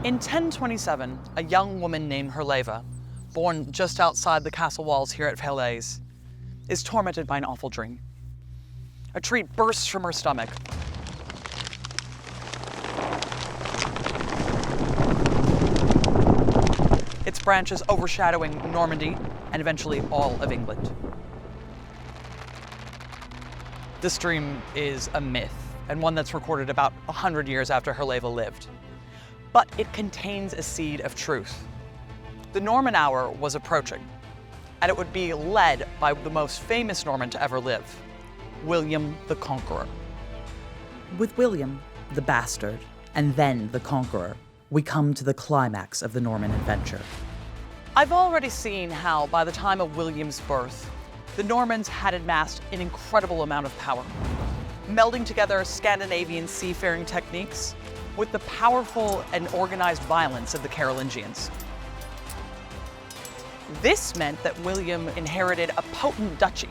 In 1027, a young woman named Herleva, born just outside the castle walls here at Falaise, is tormented by an awful dream. A tree bursts from her stomach. Its branches overshadowing Normandy and eventually all of England. This dream is a myth, and one that's recorded about 100 years after Herleva lived. But it contains a seed of truth. The Norman hour was approaching, and it would be led by the most famous Norman to ever live, William the Conqueror. With William, the bastard, and then the Conqueror, we come to the climax of the Norman adventure. I've already seen how, by the time of William's birth, the Normans had amassed an incredible amount of power, melding together Scandinavian seafaring techniques with the powerful and organized violence of the Carolingians. This meant that William inherited a potent duchy,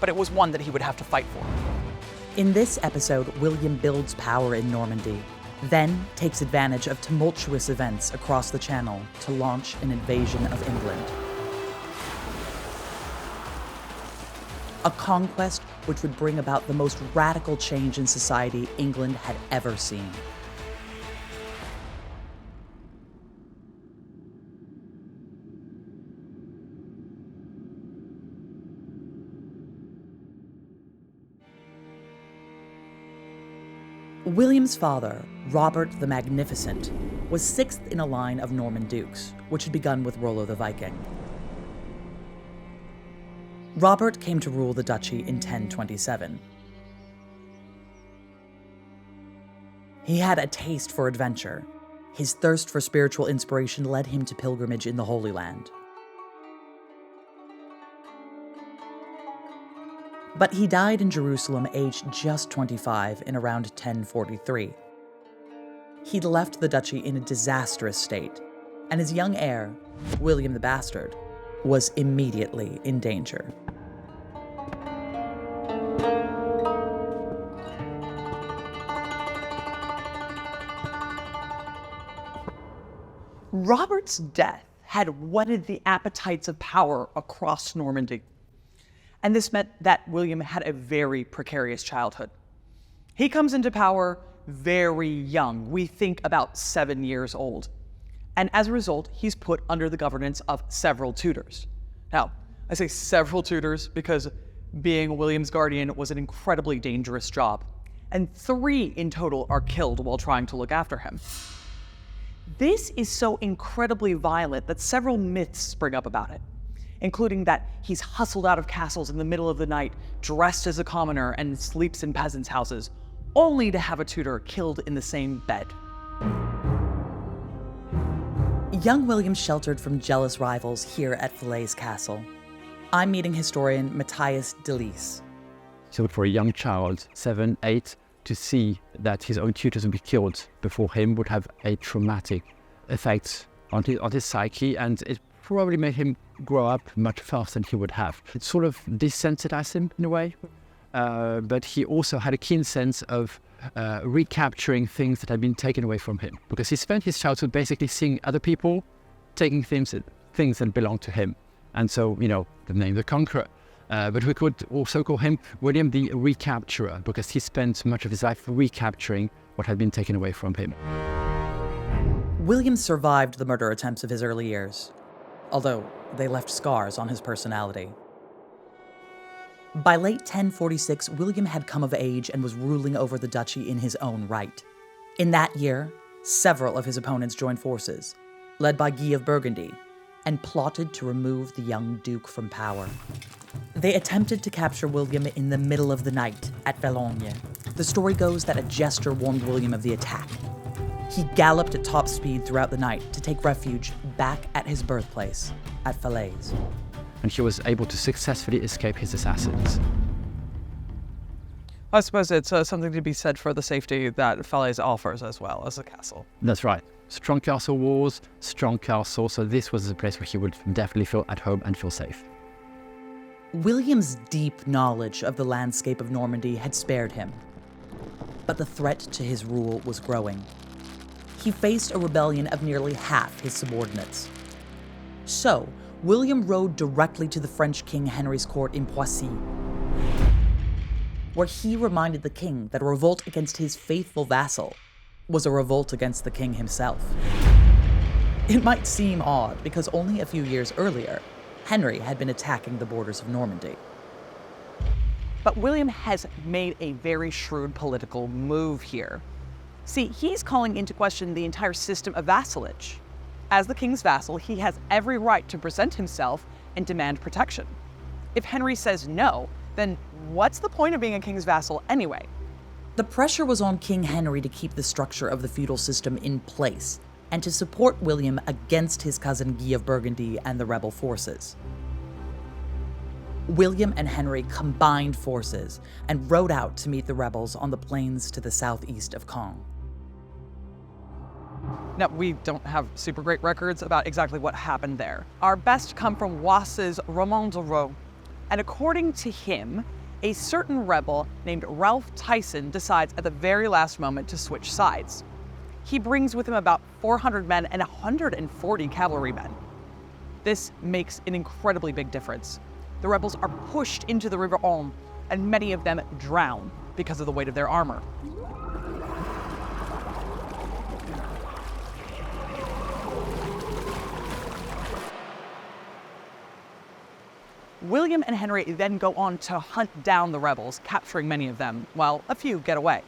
but it was one that he would have to fight for. In this episode, William builds power in Normandy, then takes advantage of tumultuous events across the Channel to launch an invasion of England. A conquest which would bring about the most radical change in society England had ever seen. William's father, Robert the Magnificent, was sixth in a line of Norman dukes, which had begun with Rollo the Viking. Robert came to rule the duchy in 1027. He had a taste for adventure. His thirst for spiritual inspiration led him to pilgrimage in the Holy Land. But he died in Jerusalem aged just 25 in around 1043. He'd left the duchy in a disastrous state, and his young heir, William the Bastard, was immediately in danger. Robert's death had whetted the appetites of power across Normandy. And this meant that William had a very precarious childhood. He comes into power very young. We think about 7 years old. And as a result, he's put under the governance of several tutors. Now, I say several tutors because being William's guardian was an incredibly dangerous job. And 3 in total are killed while trying to look after him. This is so incredibly violent that several myths spring up about it, including that he's hustled out of castles in the middle of the night, dressed as a commoner, and sleeps in peasants' houses, only to have a tutor killed in the same bed. Young William sheltered from jealous rivals here at Falaise Castle. I'm meeting historian Matias Deliss. So for a young child, 7, 8, to see that his own tutors would be killed before him would have a traumatic effect on his psyche, and it probably made him grow up much faster than he would have. It sort of desensitized him in a way, but he also had a keen sense of recapturing things that had been taken away from him, because he spent his childhood basically seeing other people taking things that belonged to him. And so, the name the Conqueror. But we could also call him William the Recapturer, because he spent much of his life recapturing what had been taken away from him. William survived the murder attempts of his early years, although they left scars on his personality. By late 1046, William had come of age and was ruling over the duchy in his own right. In that year, several of his opponents joined forces, led by Guy of Burgundy, and plotted to remove the young duke from power. They attempted to capture William in the middle of the night at Valognes. The story goes that a jester warned William of the attack. He galloped at top speed throughout the night to take refuge back at his birthplace at Falaise. And he was able to successfully escape his assassins. I suppose it's something to be said for the safety that Falaise offers as well as a castle. That's right. Strong castle walls, strong castle, so this was a place where he would definitely feel at home and feel safe. William's deep knowledge of the landscape of Normandy had spared him, but the threat to his rule was growing. he faced a rebellion of nearly half his subordinates. So, William rode directly to the French King Henry's court in Poissy, where he reminded the king that a revolt against his faithful vassal was a revolt against the king himself. It might seem odd because only a few years earlier, Henry had been attacking the borders of Normandy. But William has made a very shrewd political move here. See, he's calling into question the entire system of vassalage. As the king's vassal, he has every right to present himself and demand protection. If Henry says no, then what's the point of being a king's vassal anyway? The pressure was on King Henry to keep the structure of the feudal system in place and to support William against his cousin Guy of Burgundy and the rebel forces. William and Henry combined forces and rode out to meet the rebels on the plains to the southeast of Caen. Now, we don't have super great records about exactly what happened there. Our best come from Wass's Roman de Raux, and according to him, a certain rebel named Ralph Tyson decides at the very last moment to switch sides. He brings with him about 400 men and 140 cavalrymen. This makes an incredibly big difference. The rebels are pushed into the River Orme, and many of them drown because of the weight of their armor. William and Henry then go on to hunt down the rebels, capturing many of them, while a few get away.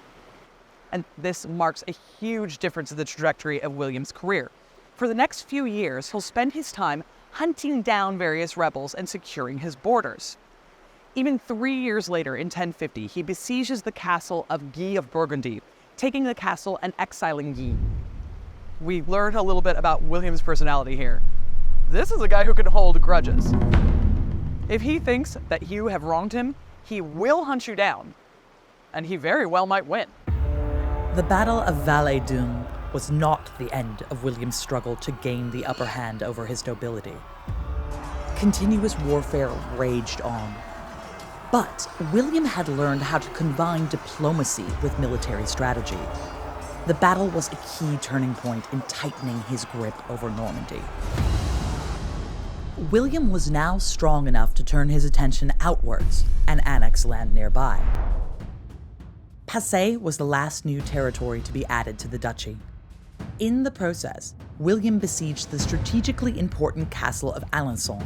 And this marks a huge difference in the trajectory of William's career. For the next few years, he'll spend his time hunting down various rebels and securing his borders. Even 3 years later, in 1050, he besieges the castle of Guy of Burgundy, taking the castle and exiling Guy. We learn a little bit about William's personality here. This is a guy who can hold grudges. If he thinks that you have wronged him, he will hunt you down, and he very well might win. The Battle of Valais-Dun was not the end of William's struggle to gain the upper hand over his nobility. Continuous warfare raged on. But William had learned how to combine diplomacy with military strategy. The battle was a key turning point in tightening his grip over Normandy. William was now strong enough to turn his attention outwards and annex land nearby. Passy was the last new territory to be added to the duchy. In the process, William besieged the strategically important castle of Alençon.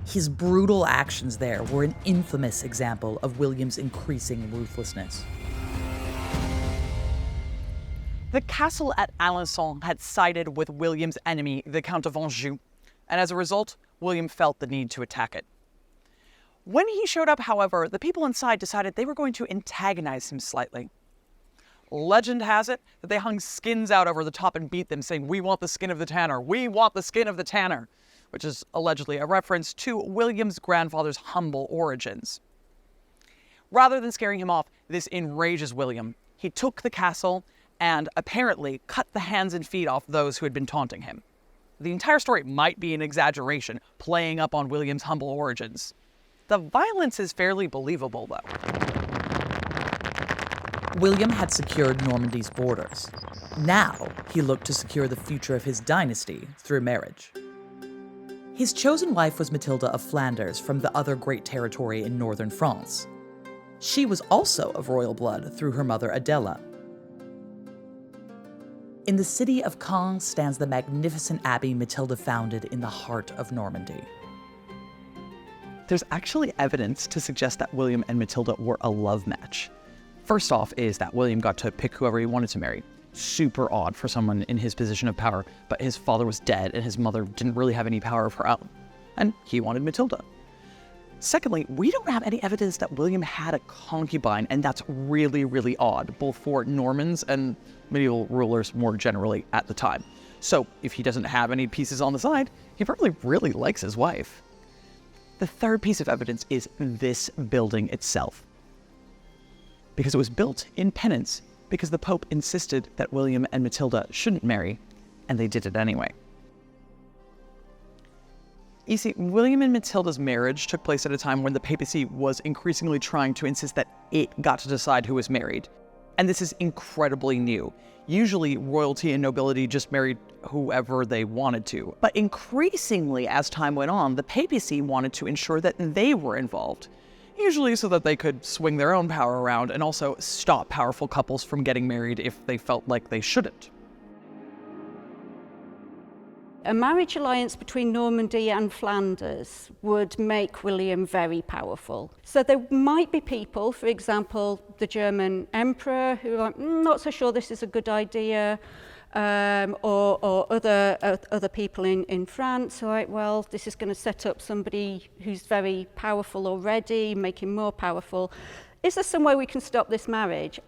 His brutal actions there were an infamous example of William's increasing ruthlessness. The castle at Alençon had sided with William's enemy, the Count of Anjou, and as a result, William felt the need to attack it. When he showed up, however, the people inside decided they were going to antagonize him slightly. Legend has it that they hung skins out over the top and beat them, saying, "We want the skin of the tanner, we want the skin of the tanner," which is allegedly a reference to William's grandfather's humble origins. Rather than scaring him off, this enrages William. He took the castle and apparently cut the hands and feet off those who had been taunting him. The entire story might be an exaggeration, playing up on William's humble origins. The violence is fairly believable, though. William had secured Normandy's borders. Now, he looked to secure the future of his dynasty through marriage. His chosen wife was Matilda of Flanders from the other great territory in northern France. She was also of royal blood through her mother Adela. In the city of Caen stands the magnificent abbey Matilda founded in the heart of Normandy. There's actually evidence to suggest that William and Matilda were a love match. First off is that William got to pick whoever he wanted to marry. Super odd for someone in his position of power, but his father was dead and his mother didn't really have any power of her own. And he wanted Matilda. Secondly, we don't have any evidence that William had a concubine, and that's really, really odd, both for Normans and medieval rulers more generally at the time. So if he doesn't have any pieces on the side, he probably really likes his wife. The third piece of evidence is this building itself, because it was built in penance because the Pope insisted that William and Matilda shouldn't marry, and they did it anyway. You see, William and Matilda's marriage took place at a time when the papacy was increasingly trying to insist that it got to decide who was married. And this is incredibly new. Usually, royalty and nobility just married whoever they wanted to. But increasingly, as time went on, the papacy wanted to ensure that they were involved. Usually so that they could swing their own power around and also stop powerful couples from getting married if they felt like they shouldn't. A marriage alliance between Normandy and Flanders would make William very powerful. So there might be people, for example, the German emperor, who are like, not so sure this is a good idea, or other people in France, all right, well, this is going to set up somebody who's very powerful already, make him more powerful. Is there some way we can stop this marriage?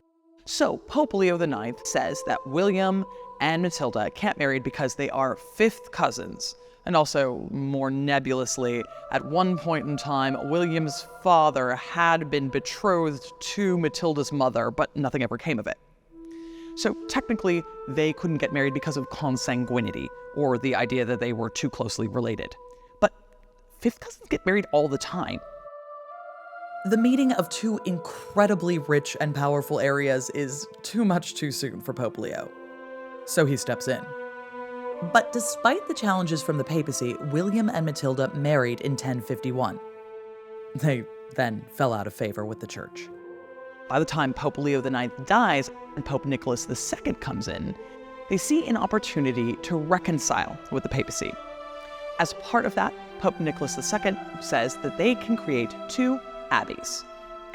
So Pope Leo IX says that William and Matilda can't marry because they are fifth cousins. And also, more nebulously, at one point in time, William's father had been betrothed to Matilda's mother, but nothing ever came of it. So technically, they couldn't get married because of consanguinity, or the idea that they were too closely related. But fifth cousins get married all the time. The meeting of two incredibly rich and powerful areas is too much too soon for Pope Leo. So he steps in. But despite the challenges from the papacy, William and Matilda married in 1051. They then fell out of favor with the church. By the time Pope Leo IX dies and Pope Nicholas II comes in, they see an opportunity to reconcile with the papacy. As part of that, Pope Nicholas II says that they can create 2 abbeys,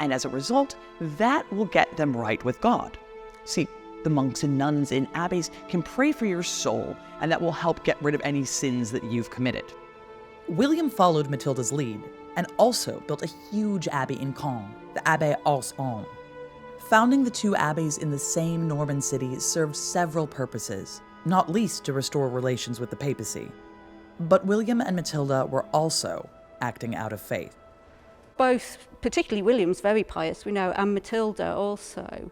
and as a result, that will get them right with God. See, the monks and nuns in abbeys can pray for your soul, and that will help get rid of any sins that you've committed. William followed Matilda's lead and also built a huge abbey in Caen, the Abbey aux Hommes. Founding the 2 abbeys in the same Norman city served several purposes, not least to restore relations with the papacy. But William and Matilda were also acting out of faith. Both, particularly William's very pious, we know, and Matilda also.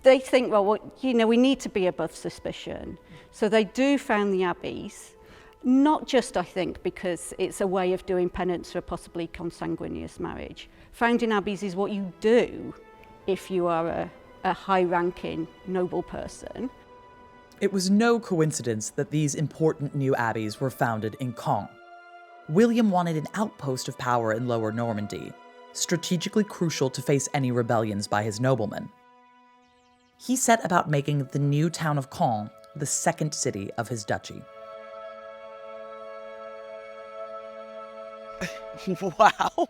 They think, well, we need to be above suspicion. So they do found the abbeys, not just, I think, because it's a way of doing penance for a possibly consanguineous marriage. Founding abbeys is what you do if you are a high-ranking noble person. It was no coincidence that these important new abbeys were founded in Caen. William wanted an outpost of power in Lower Normandy, strategically crucial to face any rebellions by his noblemen. He set about making the new town of Caen the second city of his duchy. Wow!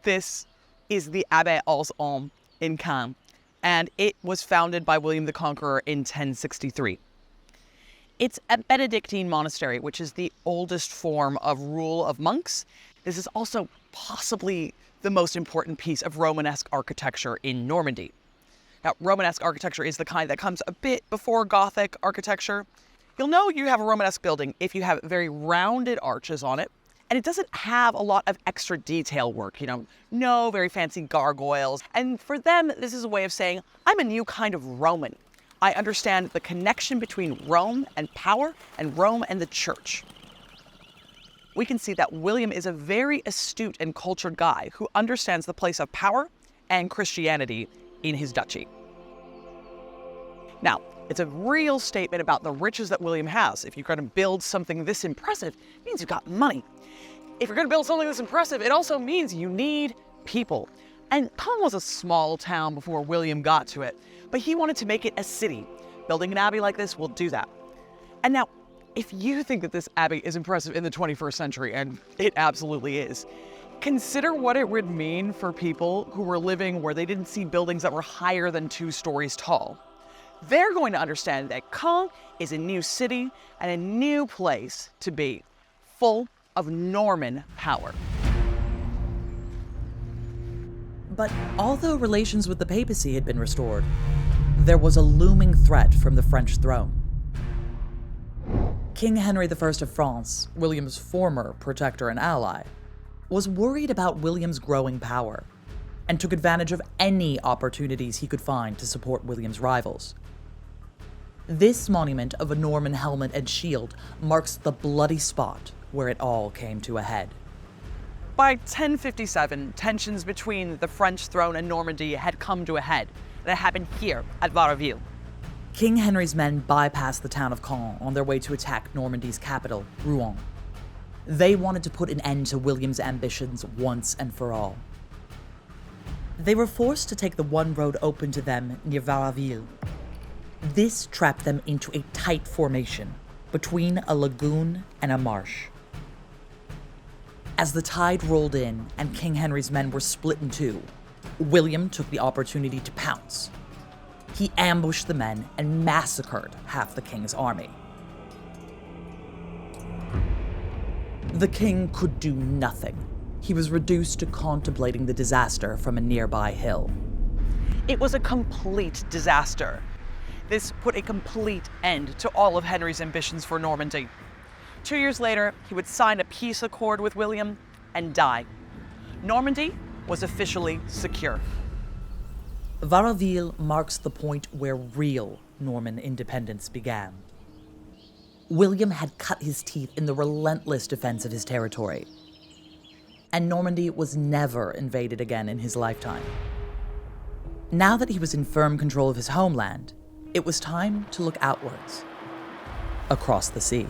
This is the Abbey aux Hommes in Caen, and it was founded by William the Conqueror in 1063. It's a Benedictine monastery, which is the oldest form of rule of monks. This is also possibly the most important piece of Romanesque architecture in Normandy. Now, Romanesque architecture is the kind that comes a bit before Gothic architecture. You'll know you have a Romanesque building if you have very rounded arches on it, and it doesn't have a lot of extra detail work, no very fancy gargoyles. And for them, this is a way of saying, I'm a new kind of Roman. I understand the connection between Rome and power and Rome and the church. We can see that William is a very astute and cultured guy who understands the place of power and Christianity in his duchy. Now, it's a real statement about the riches that William has. If you're going to build something this impressive, it means you've got money. If you're going to build something this impressive, it also means you need people. And Caen was a small town before William got to it, but he wanted to make it a city. Building an abbey like this will do that. And now, if you think that this abbey is impressive in the 21st century, and it absolutely is, consider what it would mean for people who were living where they didn't see buildings that were higher than 2 stories tall. They're going to understand that Caen is a new city and a new place to be, full of Norman power. But although relations with the papacy had been restored, there was a looming threat from the French throne. King Henry I of France, William's former protector and ally, was worried about William's growing power and took advantage of any opportunities he could find to support William's rivals. This monument of a Norman helmet and shield marks the bloody spot where it all came to a head. By 1057, tensions between the French throne and Normandy had come to a head. and it happened here at Varaville. King Henry's men bypassed the town of Caen on their way to attack Normandy's capital, Rouen. They wanted to put an end to William's ambitions once and for all. They were forced to take the one road open to them near Varaville. This trapped them into a tight formation between a lagoon and a marsh. As the tide rolled in and King Henry's men were split in two, William took the opportunity to pounce. He ambushed the men and massacred half the king's army. The king could do nothing. He was reduced to contemplating the disaster from a nearby hill. It was a complete disaster. This put a complete end to all of Henry's ambitions for Normandy. 2 years later, he would sign a peace accord with William and die. Normandy was officially secure. Varaville marks the point where real Norman independence began. William had cut his teeth in the relentless defense of his territory, and Normandy was never invaded again in his lifetime. Now that he was in firm control of his homeland, it was time to look outwards, across the sea.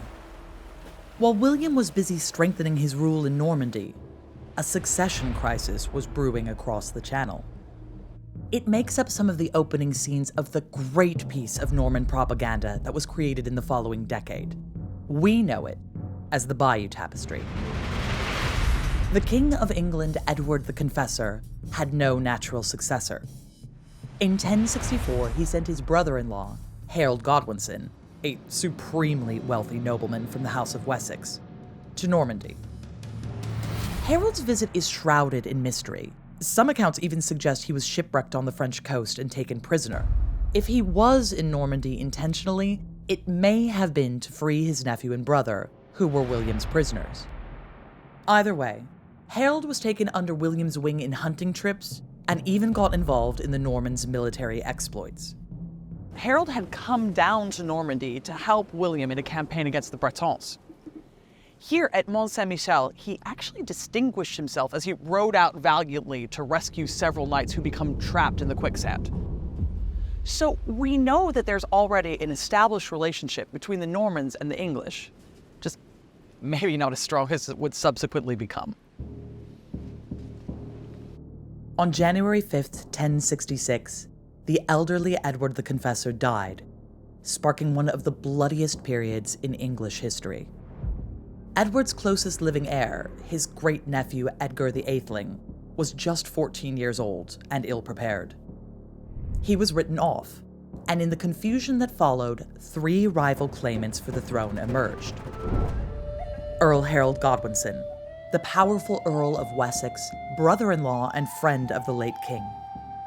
While William was busy strengthening his rule in Normandy, a succession crisis was brewing across the Channel. It makes up some of the opening scenes of the great piece of Norman propaganda that was created in the following decade. We know it as the Bayeux Tapestry. The King of England, Edward the Confessor, had no natural successor. In 1064, he sent his brother-in-law, Harold Godwinson, a supremely wealthy nobleman from the House of Wessex, to Normandy. Harold's visit is shrouded in mystery. Some accounts even suggest he was shipwrecked on the French coast and taken prisoner. If he was in Normandy intentionally, it may have been to free his nephew and brother, who were William's prisoners. Either way, Harold was taken under William's wing in hunting trips and even got involved in the Normans' military exploits. Harold had come down to Normandy to help William in a campaign against the Bretons. Here at Mont Saint-Michel, he actually distinguished himself as he rode out valiantly to rescue several knights who become trapped in the quicksand. So we know that there's already an established relationship between the Normans and the English, just maybe not as strong as it would subsequently become. On January 5th, 1066, the elderly Edward the Confessor died, sparking one of the bloodiest periods in English history. Edward's closest living heir, his great-nephew Edgar the Atheling, was just 14 years old and ill-prepared. He was written off, and in the confusion that followed, 3 rival claimants for the throne emerged. Earl Harold Godwinson, the powerful Earl of Wessex, brother-in-law and friend of the late king.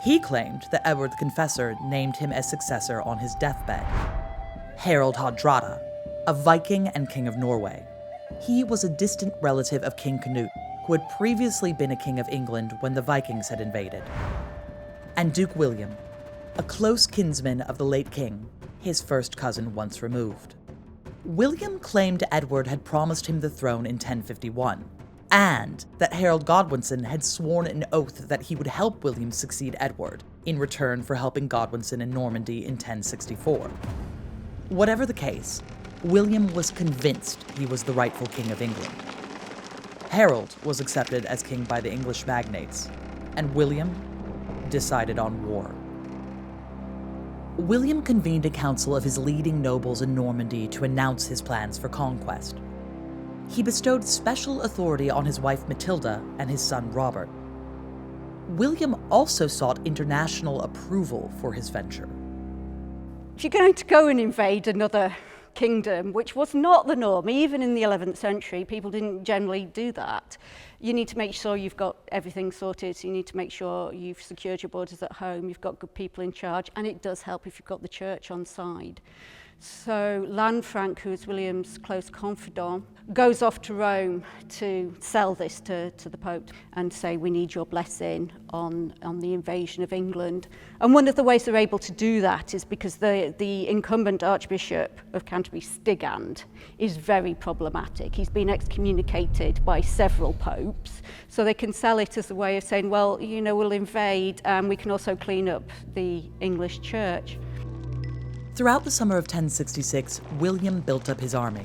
He claimed that Edward the Confessor named him as successor on his deathbed. Harold Hardrada, a Viking and king of Norway. He was a distant relative of King Canute, who had previously been a king of England when the Vikings had invaded. And Duke William, a close kinsman of the late king, his first cousin once removed. William claimed Edward had promised him the throne in 1051, and that Harold Godwinson had sworn an oath that he would help William succeed Edward in return for helping Godwinson in Normandy in 1064. Whatever the case, William was convinced he was the rightful king of England. Harold was accepted as king by the English magnates, and William decided on war. William convened a council of his leading nobles in Normandy to announce his plans for conquest. He bestowed special authority on his wife Matilda and his son Robert. William also sought international approval for his venture. If you're going to go and invade another kingdom, which was not the norm, even in the 11th century, people didn't generally do that. You need to make sure you've got everything sorted, so you need to make sure you've secured your borders at home, you've got good people in charge, and it does help if you've got the church on side. So Lanfranc, who is William's close confidant, goes off to Rome to sell this to the Pope and say, we need your blessing on the invasion of England. And one of the ways they're able to do that is because the incumbent Archbishop of Canterbury, Stigand, is very problematic. He's been excommunicated by several popes, so they can sell it as a way of saying, well, you know, we'll invade and we can also clean up the English church. Throughout the summer of 1066, William built up his army.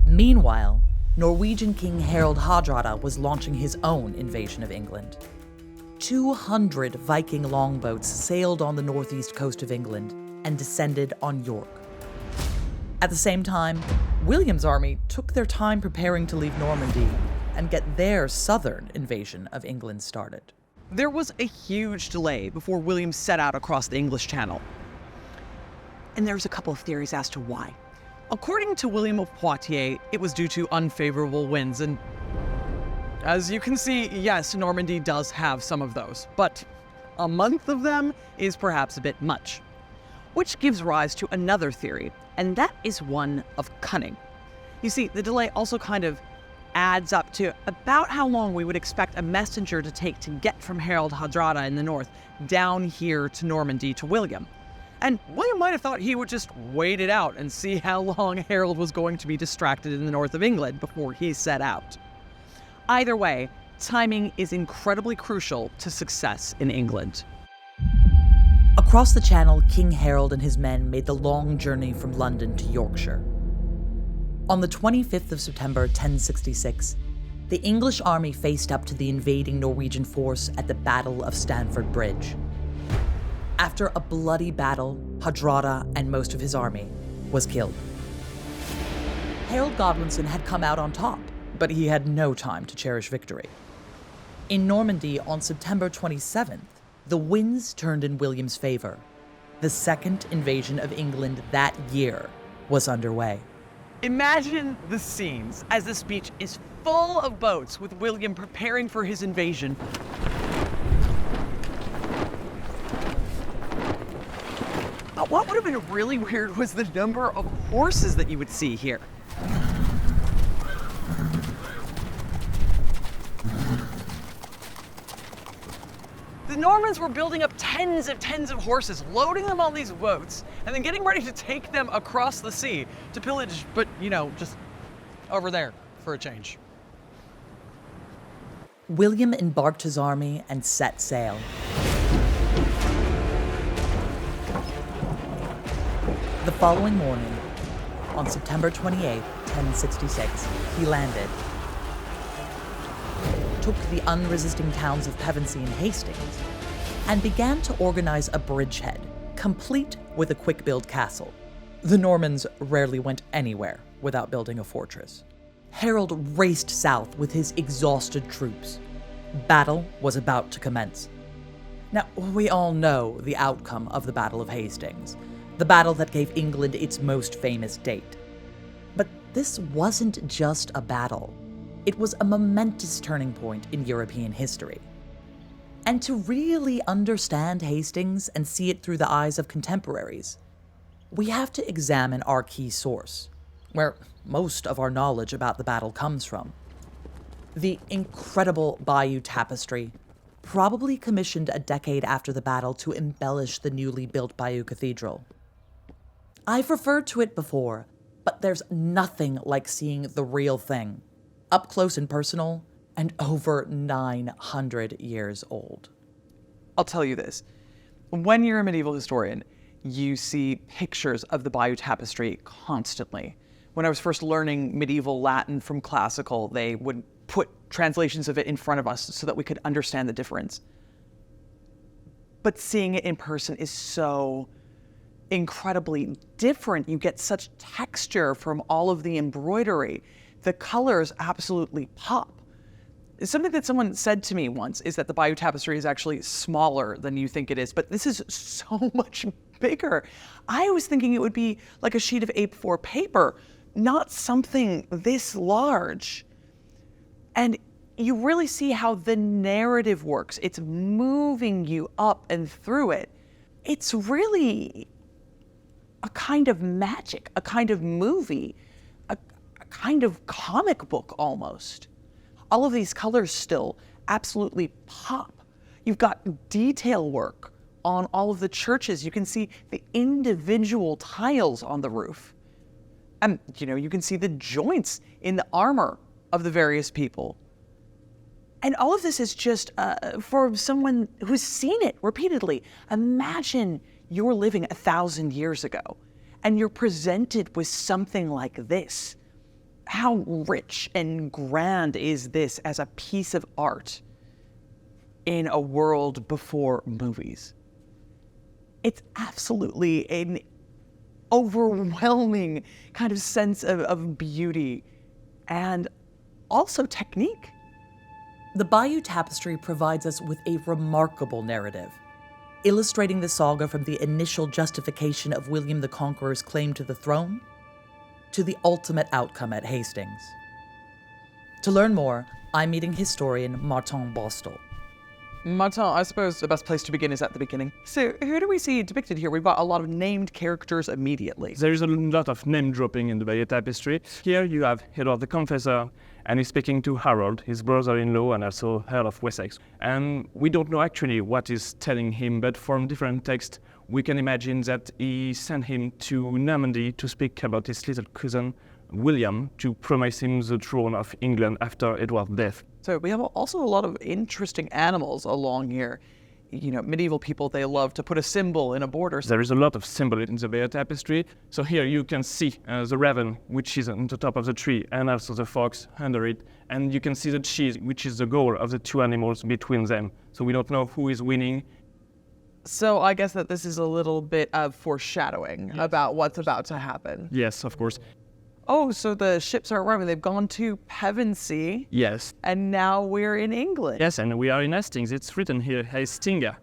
Meanwhile, Norwegian King Harald Hardrada was launching his own invasion of England. 200 Viking longboats sailed on the northeast coast of England and descended on York. At the same time, William's army took their time preparing to leave Normandy and get their southern invasion of England started. There was a huge delay before William set out across the English Channel. And there's a couple of theories as to why. According to William of Poitiers, it was due to unfavorable winds, and as you can see, yes, Normandy does have some of those, but a month of them is perhaps a bit much. Which gives rise to another theory, and that is one of cunning. You see, the delay also kind of adds up to about how long we would expect a messenger to take to get from Harald Hardrada in the north down here to Normandy to William. And William might have thought he would just wait it out and see how long Harold was going to be distracted in the north of England before he set out. Either way, timing is incredibly crucial to success in England. Across the Channel, King Harold and his men made the long journey from London to Yorkshire. On the 25th of September 1066, the English army faced up to the invading Norwegian force at the Battle of Stamford Bridge. After a bloody battle, Hardrada and most of his army was killed. Harold Godwinson had come out on top, but he had no time to cherish victory. In Normandy on September 27th, the winds turned in William's favor. The second invasion of England that year was underway. Imagine the scenes as the beach is full of boats with William preparing for his invasion. But what would have been really weird was the number of horses that you would see here. The Normans were building up tens of horses, loading them on these boats, and then getting ready to take them across the sea to pillage, but, you know, just over there for a change. William embarked his army and set sail. The following morning, on September 28, 1066, he landed, took the unresisting towns of Pevensey and Hastings, and began to organize a bridgehead, complete with a quick-build castle. The Normans rarely went anywhere without building a fortress. Harold raced south with his exhausted troops. Battle was about to commence. Now, we all know the outcome of the Battle of Hastings, the battle that gave England its most famous date. But this wasn't just a battle. It was a momentous turning point in European history. And to really understand Hastings and see it through the eyes of contemporaries, we have to examine our key source, where most of our knowledge about the battle comes from. The incredible Bayeux Tapestry, probably commissioned a decade after the battle to embellish the newly built Bayeux Cathedral. I've referred to it before, but there's nothing like seeing the real thing, up close and personal, and over 900 years old. I'll tell you this. When you're a medieval historian, you see pictures of the Bayeux Tapestry constantly. When I was first learning medieval Latin from classical, they would put translations of it in front of us so that we could understand the difference. But seeing it in person is so incredibly different. You get such texture from all of the embroidery. The colors absolutely pop. Something that someone said to me once is that the Bayeux Tapestry is actually smaller than you think it is, but this is so much bigger. I was thinking it would be like a sheet of A4 paper, not something this large. And you really see how the narrative works. It's moving you up and through it. it's really a kind of magic, a kind of movie, a kind of comic book almost. All of these colors still absolutely pop. You've got detail work on all of the churches. You can see the individual tiles on the roof. And, you can see the joints in the armor of the various people. And all of this is just for someone who's seen it repeatedly. Imagine you're living 1,000 years ago and you're presented with something like this. How rich and grand is this as a piece of art in a world before movies? It's absolutely an overwhelming kind of sense of beauty and also technique. The Bayeux Tapestry provides us with a remarkable narrative, illustrating the saga from the initial justification of William the Conqueror's claim to the throne to the ultimate outcome at Hastings. To learn more, I'm meeting historian Marton Bastl. Martin, I suppose the best place to begin is at the beginning. So who do we see depicted here? We've got a lot of named characters immediately. There is a lot of name dropping in the Bayeux Tapestry. Here you have Edward the Confessor, and he's speaking to Harold, his brother-in-law, and also Earl of Wessex. And we don't know actually what he's telling him, but from different texts, we can imagine that he sent him to Normandy to speak about his little cousin, William, to promise him the throne of England after Edward's death. So we have also a lot of interesting animals along here. Medieval people, they love to put a symbol in a border. There is a lot of symbol in the Bayeux Tapestry. So here you can see the raven, which is on the top of the tree, and also the fox under it. And you can see the cheese, which is the goal of the two animals between them. So we don't know who is winning. So I guess that this is a little bit of foreshadowing about what's about to happen. Yes, of course. Oh, so the ships are arriving. They've gone to Pevensey. Yes. And now we're in England. Yes, and we are in Hastings. It's written here, Hastings. Yeah.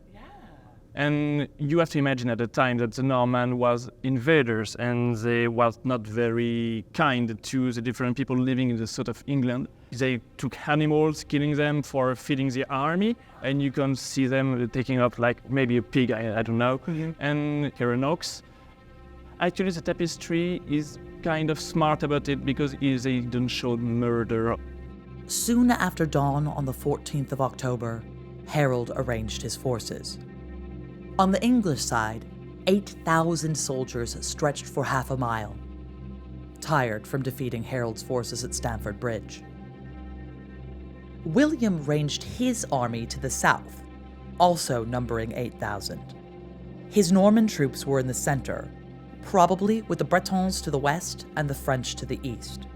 And you have to imagine at the time that the Norman was invaders and they was not very kind to the different people living in the south of England. They took animals, killing them for feeding the army, and you can see them taking up like maybe a pig, I don't know, and here an ox. Actually, the tapestry is kind of smart about it because they don't show murder. Soon after dawn on the 14th of October, Harold arranged his forces. On the English side, 8,000 soldiers stretched for half a mile, tired from defeating Harold's forces at Stamford Bridge. William ranged his army to the south, also numbering 8,000. His Norman troops were in the center, probably with the Bretons to the west and the French to the east.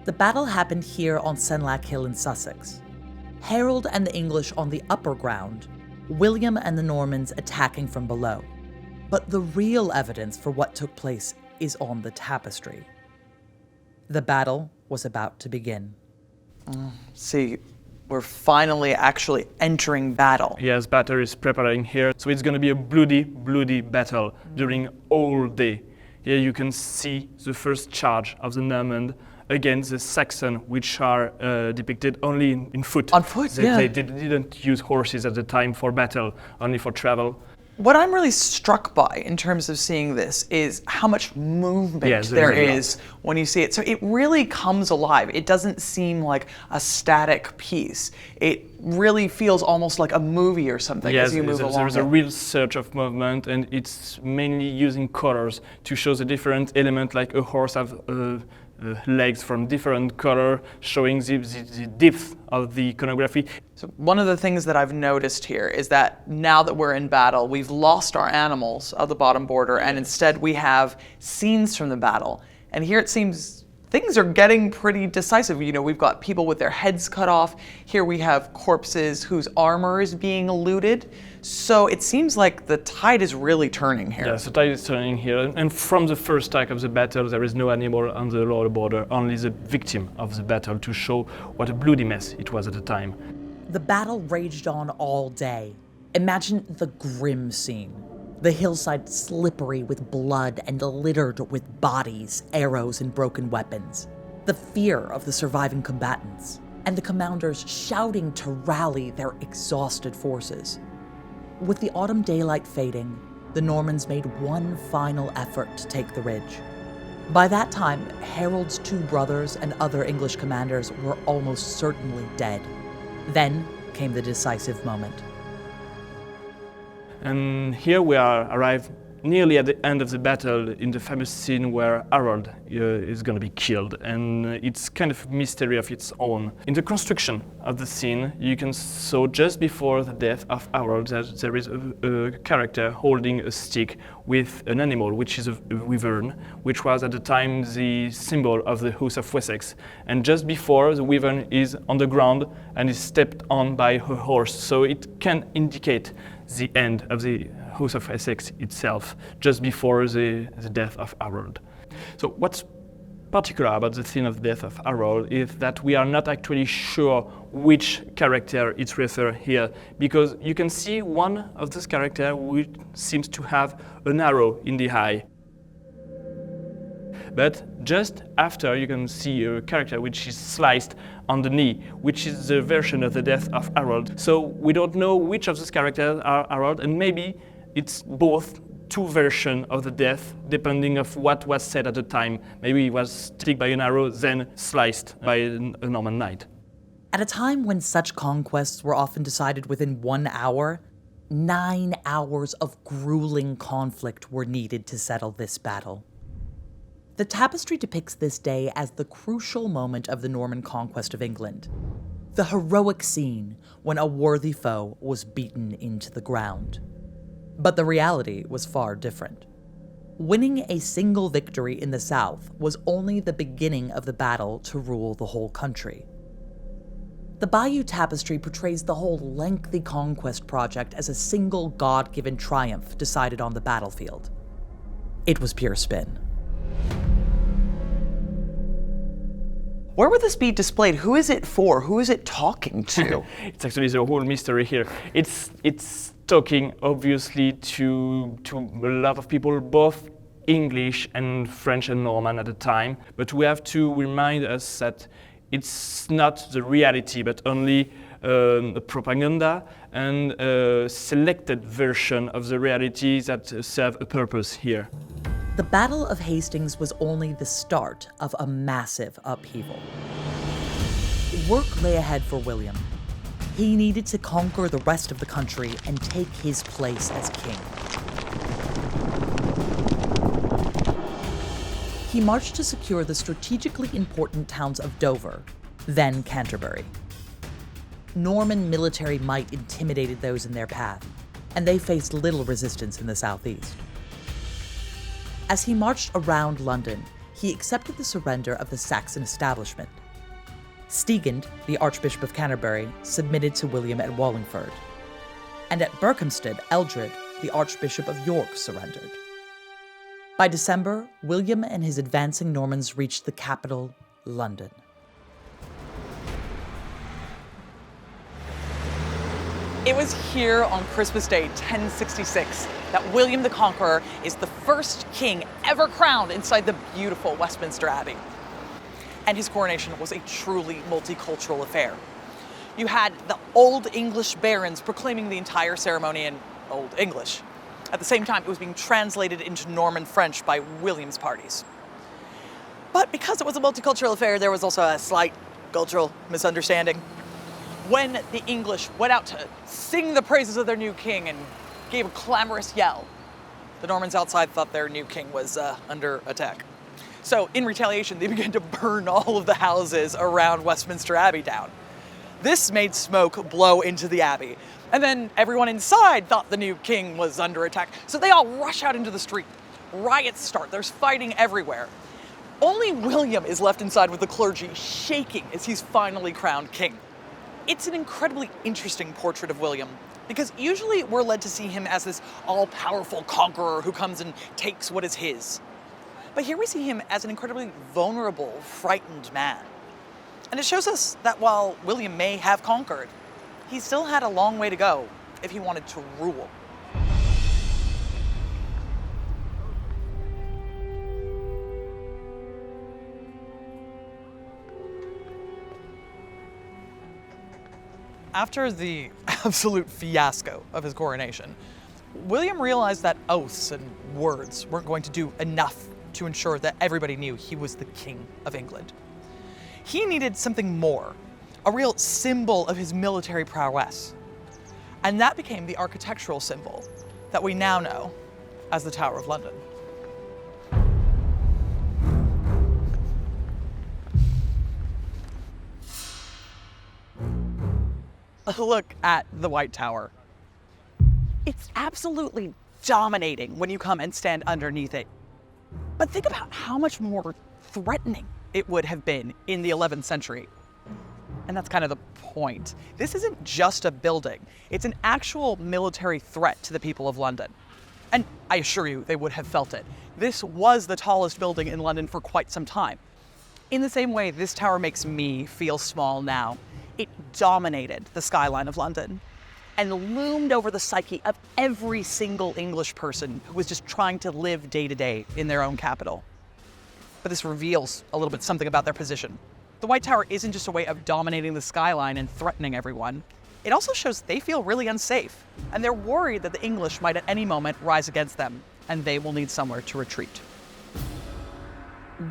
The battle happened here on Senlac Hill in Sussex. Harold and the English on the upper ground, William and the Normans attacking from below. But the real evidence for what took place is on the tapestry. The battle was about to begin. See, we're finally actually entering battle. Yes, battle is preparing here. So it's going to be a bloody, bloody battle during all day. Here you can see the first charge of the Normand against the Saxon, which are depicted only in foot. On foot, They didn't use horses at the time for battle, only for travel. What I'm really struck by in terms of seeing this is how much movement there is when you see it. So it really comes alive. It doesn't seem like a static piece. It really feels almost like a movie or something as you move along. There's a real surge of movement, and it's mainly using colors to show the different elements, like a horse have legs from different color, showing the depth of the iconography. So one of the things that I've noticed here is that now that we're in battle, we've lost our animals of the bottom border, and instead we have scenes from the battle. And here it seems things are getting pretty decisive. We've got people with their heads cut off. Here we have corpses whose armor is being looted. So it seems like the tide is really turning here. Yes, the tide is turning here. And from the first attack of the battle, there is no animal on the lower border, only the victim of the battle, to show what a bloody mess it was at the time. The battle raged on all day. Imagine the grim scene. The hillside slippery with blood and littered with bodies, arrows, and broken weapons. The fear of the surviving combatants, and the commanders shouting to rally their exhausted forces. With the autumn daylight fading, the Normans made one final effort to take the ridge. By that time, Harold's two brothers and other English commanders were almost certainly dead. Then came the decisive moment. And here we are arrived nearly at the end of the battle in the famous scene where Harold is going to be killed, and it's kind of a mystery of its own. In the construction of the scene, you can saw just before the death of Harold that there is a character holding a stick with an animal, which is a wyvern, which was at the time the symbol of the House of Wessex. And just before, the wyvern is on the ground and is stepped on by a horse, so it can indicate the end of the House of Essex itself, just before the death of Harold. So what's particular about the scene of the death of Harold is that we are not actually sure which character it's referred here, because you can see one of those characters which seems to have an arrow in the eye. But just after, you can see a character which is sliced on the knee, which is the version of the death of Harold. So we don't know which of those characters are Harold, and maybe it's both two versions of the death, depending of what was said at the time. Maybe he was struck by an arrow, then sliced by a Norman knight. At a time when such conquests were often decided within 1 hour, 9 hours of grueling conflict were needed to settle this battle. The tapestry depicts this day as the crucial moment of the Norman Conquest of England, the heroic scene when a worthy foe was beaten into the ground. But the reality was far different. Winning a single victory in the south was only the beginning of the battle to rule the whole country. The Bayeux Tapestry portrays the whole lengthy conquest project as a single God-given triumph decided on the battlefield. It was pure spin. Where would this be displayed? Who is it for? Who is it talking to? It's actually the whole mystery here. It's talking obviously to a lot of people, both English and French and Norman at the time. But we have to remind us that it's not the reality, but only a propaganda and a selected version of the reality that serve a purpose here. The Battle of Hastings was only the start of a massive upheaval. Work lay ahead for William. He needed to conquer the rest of the country and take his place as king. He marched to secure the strategically important towns of Dover, then Canterbury. Norman military might intimidated those in their path, and they faced little resistance in the southeast. As he marched around London, he accepted the surrender of the Saxon establishment. Stigand, the Archbishop of Canterbury, submitted to William at Wallingford. And at Berkhamsted, Eldred, the Archbishop of York, surrendered. By December, William and his advancing Normans reached the capital, London. It was here on Christmas Day, 1066, that William the Conqueror is the first king ever crowned inside the beautiful Westminster Abbey. And his coronation was a truly multicultural affair. You had the Old English barons proclaiming the entire ceremony in Old English. At the same time, it was being translated into Norman French by William's parties. But because it was a multicultural affair, there was also a slight cultural misunderstanding. When the English went out to sing the praises of their new king and gave a clamorous yell, the Normans outside thought their new king was under attack. So in retaliation, they began to burn all of the houses around Westminster Abbey down. This made smoke blow into the abbey. And then everyone inside thought the new king was under attack. So they all rush out into the street. Riots start. There's fighting everywhere. Only William is left inside with the clergy shaking as he's finally crowned king. It's an incredibly interesting portrait of William, because usually we're led to see him as this all-powerful conqueror who comes and takes what is his. But here we see him as an incredibly vulnerable, frightened man. And it shows us that while William may have conquered, he still had a long way to go if he wanted to rule. After the absolute fiasco of his coronation, William realized that oaths and words weren't going to do enough to ensure that everybody knew he was the King of England. He needed something more, a real symbol of his military prowess. And that became the architectural symbol that we now know as the Tower of London. Look at the White Tower. It's absolutely dominating when you come and stand underneath it. But think about how much more threatening it would have been in the 11th century. And that's kind of the point. This isn't just a building. It's an actual military threat to the people of London. And I assure you, they would have felt it. This was the tallest building in London for quite some time. In the same way, this tower makes me feel small now. It dominated the skyline of London and loomed over the psyche of every single English person who was just trying to live day to day in their own capital. But this reveals a little bit something about their position. The White Tower isn't just a way of dominating the skyline and threatening everyone. It also shows they feel really unsafe, and they're worried that the English might at any moment rise against them, and they will need somewhere to retreat.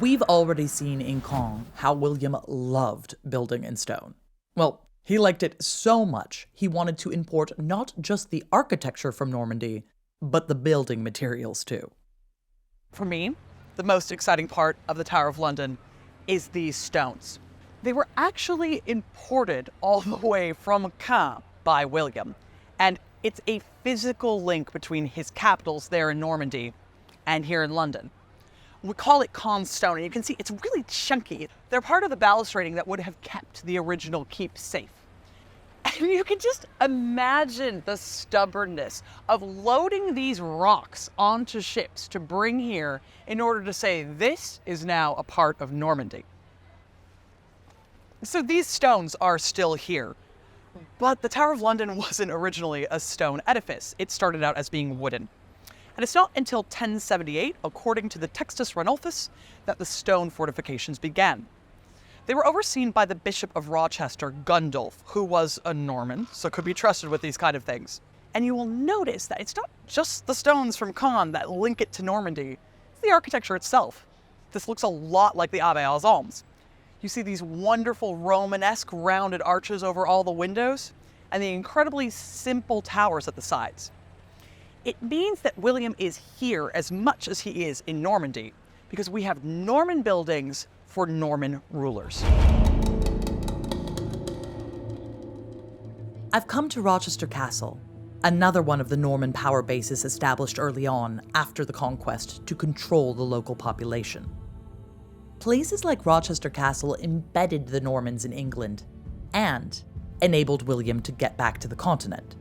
We've already seen in Caen how William loved building in stone. Well, he liked it so much, he wanted to import not just the architecture from Normandy, but the building materials too. For me, the most exciting part of the Tower of London is these stones. They were actually imported all the way from Caen by William, and it's a physical link between his capitals there in Normandy and here in London. We call it Caen stone, and you can see it's really chunky. They're part of the balustrading that would have kept the original keep safe. And you can just imagine the stubbornness of loading these rocks onto ships to bring here in order to say this is now a part of Normandy. So these stones are still here, but the Tower of London wasn't originally a stone edifice. It started out as being wooden. And it's not until 1078, according to the Textus Ranulphus, that the stone fortifications began. They were overseen by the Bishop of Rochester, Gundulf, who was a Norman, so could be trusted with these kind of things. And you will notice that it's not just the stones from Caen that link it to Normandy, it's the architecture itself. This looks a lot like the Abbaye aux Alpes. You see these wonderful Romanesque rounded arches over all the windows, and the incredibly simple towers at the sides. It means that William is here as much as he is in Normandy, because we have Norman buildings for Norman rulers. I've come to Rochester Castle, another one of the Norman power bases established early on after the conquest to control the local population. Places like Rochester Castle embedded the Normans in England and enabled William to get back to the continent.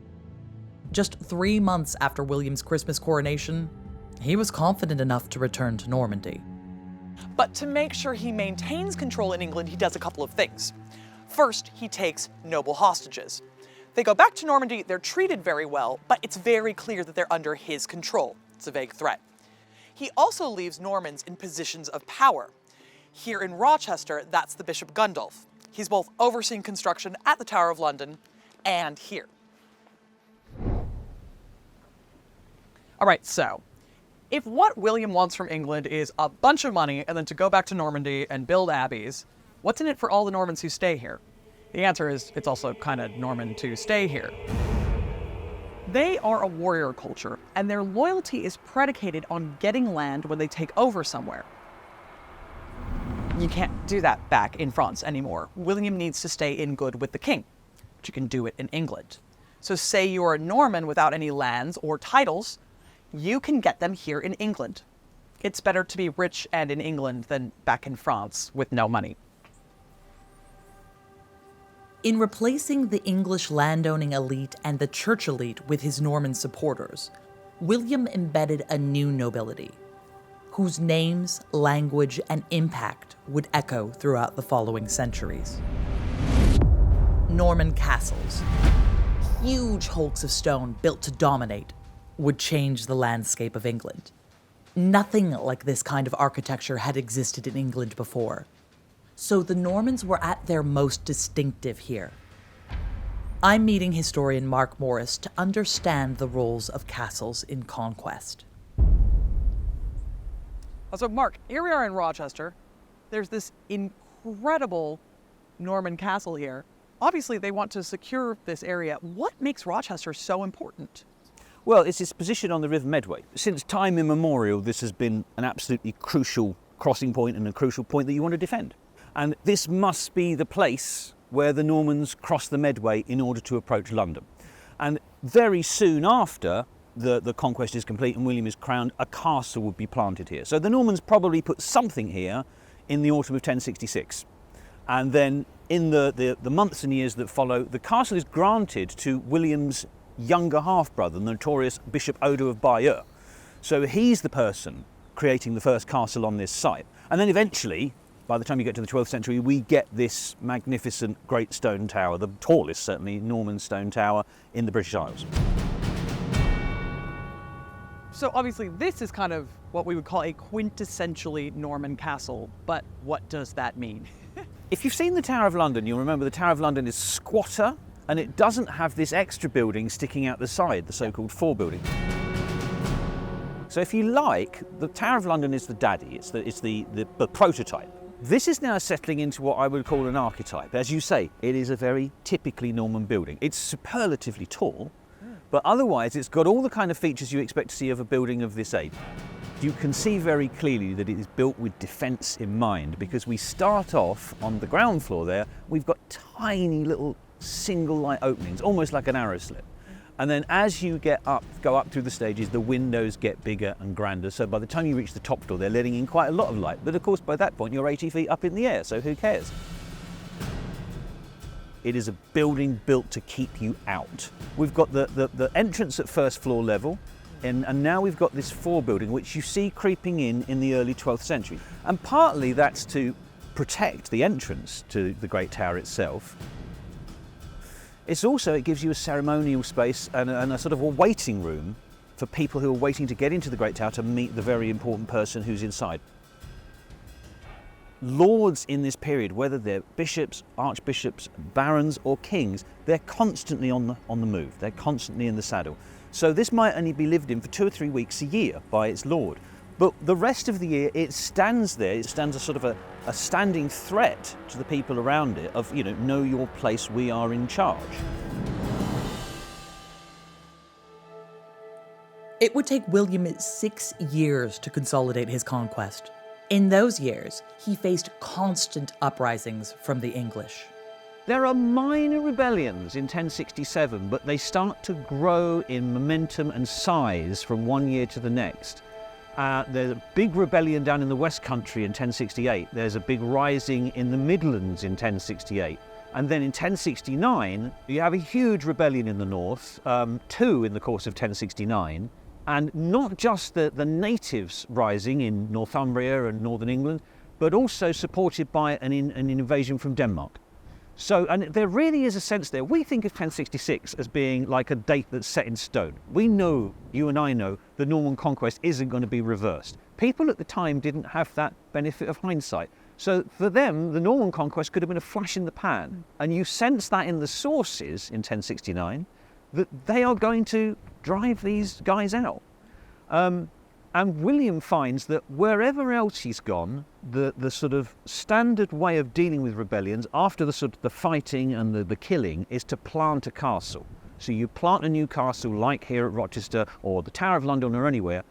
Just 3 months after William's Christmas coronation, he was confident enough to return to Normandy. But to make sure he maintains control in England, he does a couple of things. First, he takes noble hostages. They go back to Normandy, they're treated very well, but it's very clear that they're under his control. It's a vague threat. He also leaves Normans in positions of power. Here in Rochester, that's the Bishop Gundulf. He's both overseeing construction at the Tower of London and here. All right, so if what William wants from England is a bunch of money and then to go back to Normandy and build abbeys, what's in it for all the Normans who stay here? The answer is it's also kind of Norman to stay here. They are a warrior culture, and their loyalty is predicated on getting land when they take over somewhere. You can't do that back in France anymore. William needs to stay in good with the king, but you can do it in England. So say you're a Norman without any lands or titles, you can get them here in England. It's better to be rich and in England than back in France with no money. In replacing the English landowning elite and the church elite with his Norman supporters, William embedded a new nobility, whose names, language, and impact would echo throughout the following centuries. Norman castles, huge hulks of stone built to dominate, would change the landscape of England. Nothing like this kind of architecture had existed in England before, so the Normans were at their most distinctive here. I'm meeting historian Mark Morris to understand the roles of castles in conquest. So Mark, here we are in Rochester. There's this incredible Norman castle here. Obviously, they want to secure this area. What makes Rochester so important? Well, it's its position on the River Medway. Since time immemorial, this has been an absolutely crucial crossing point and a crucial point that you want to defend. And this must be the place where the Normans cross the Medway in order to approach London. And very soon after the conquest is complete and William is crowned, a castle would be planted here. So the Normans probably put something here in the autumn of 1066. And then in the months and years that follow, the castle is granted to William's younger half-brother, the notorious Bishop Odo of Bayeux. So he's the person creating the first castle on this site. And then eventually, by the time you get to the 12th century, we get this magnificent great stone tower, the tallest, certainly, Norman stone tower in the British Isles. So obviously this is kind of what we would call a quintessentially Norman castle, but what does that mean? If you've seen the Tower of London, you'll remember the Tower of London is squatter and it doesn't have this extra building sticking out the side, the so-called forebuilding. So if you like, the Tower of London is the daddy, it's the prototype. This is now settling into what I would call an archetype. As you say, it is a very typically Norman building. It's superlatively tall, but otherwise it's got all the kind of features you expect to see of a building of this age. You can see very clearly that it is built with defence in mind, because we start off on the ground floor there, we've got tiny little single light openings, almost like an arrow slit. And then as you go up through the stages, the windows get bigger and grander. So by the time you reach the top floor, they're letting in quite a lot of light. But of course, by that point, you're 80 feet up in the air, so who cares? It is a building built to keep you out. We've got the entrance at first floor level, and now we've got this forebuilding, which you see creeping in the early 12th century. And partly that's to protect the entrance to the Great Tower itself. It's also, it gives you a ceremonial space and a sort of a waiting room for people who are waiting to get into the Great Tower to meet the very important person who's inside. Lords in this period, whether they're bishops, archbishops, barons or kings, they're constantly on the move. They're constantly in the saddle. So this might only be lived in for 2 or 3 weeks a year by its lord. But the rest of the year it stands there. It stands as sort of a standing threat to the people around it of, know your place, we are in charge. It would take William 6 years to consolidate his conquest. In those years, he faced constant uprisings from the English. There are minor rebellions in 1067, but they start to grow in momentum and size from one year to the next. There's a big rebellion down in the West Country in 1068. There's a big rising in the Midlands in 1068. And then in 1069, you have a huge rebellion in the north, 2 in the course of 1069. And not just the natives rising in Northumbria and northern England, but also supported by an invasion from Denmark. So, and there really is a sense there. We think of 1066 as being like a date that's set in stone. We know, you and I know, the Norman conquest isn't going to be reversed. People at the time didn't have that benefit of hindsight. So for them, the Norman conquest could have been a flash in the pan. And you sense that in the sources in 1069, that they are going to drive these guys out. And William finds that wherever else he's gone, the sort of standard way of dealing with rebellions after the sort of the fighting and the killing is to plant a castle. So you plant a new castle like here at Rochester or the Tower of London or anywhere.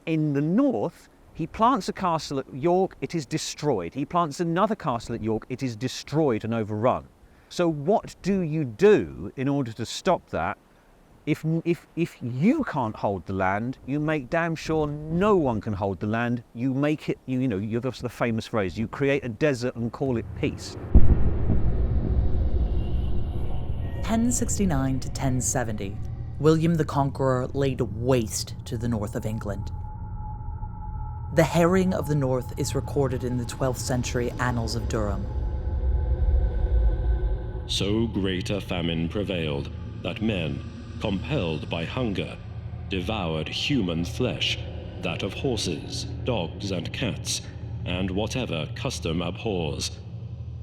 In the north, he plants a castle at York, it is destroyed. He plants another castle at York, it is destroyed and overrun. So what do you do in order to stop that? If you can't hold the land, you make damn sure no one can hold the land. You make it, that's the famous phrase, you create a desert and call it peace. 1069 to 1070, William the Conqueror laid waste to the north of England. The harrying of the north is recorded in the 12th century Annals of Durham. So great a famine prevailed that men, compelled by hunger, devoured human flesh, that of horses, dogs, and cats, and whatever custom abhors.